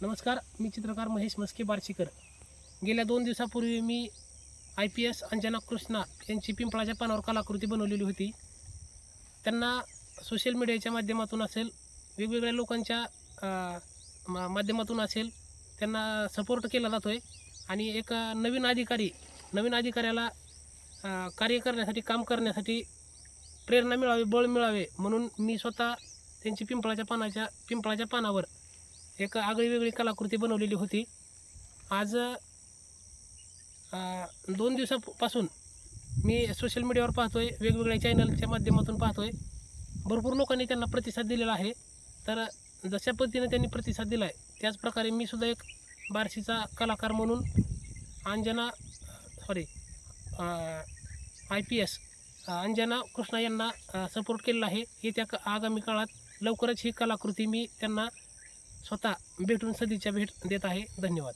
नमस्कार, मी चित्रकार महेश मस्के बार्शीकर. गेल्या 2 दिवसापूर्वी मी IPS अंजना कृष्णा यांची पिंपळाच्या पानावर कलाकृती बनवलेली होती. त्यांना सोशल मीडियाच्या माध्यमातून असेल, वेगवेगळ्या लोकांच्या माध्यमातून असेल, त्यांना सपोर्ट केला जातो आहे. आणि एक नवीन अधिकाऱ्याला कार्य करण्यासाठी, काम करण्यासाठी प्रेरणा मिळावी, बळ मिळावे म्हणून मी स्वतः त्यांची पिंपळाच्या पानावर एक आगळीवेगळी कलाकृती बनवलेली होती. आज 2 दिवसापासून मी सोशल मीडियावर पाहतोय, वेगवेगळ्या चॅनलच्या माध्यमातून पाहतोय, भरपूर लोकांनी त्यांना प्रतिसाद दिलेला आहे. तर जशा पद्धतीने त्यांनी प्रतिसाद दिला आहे त्याचप्रकारे मी सुद्धा एक बार्शीचा कलाकार म्हणून IPS अंजना कृष्णा यांना सपोर्ट केलेला आहे. येत्या आगामी काळात लवकरच ही कलाकृती मी त्यांना स्वतः भेटून सदिच्छा भेट देत आहे. धन्यवाद.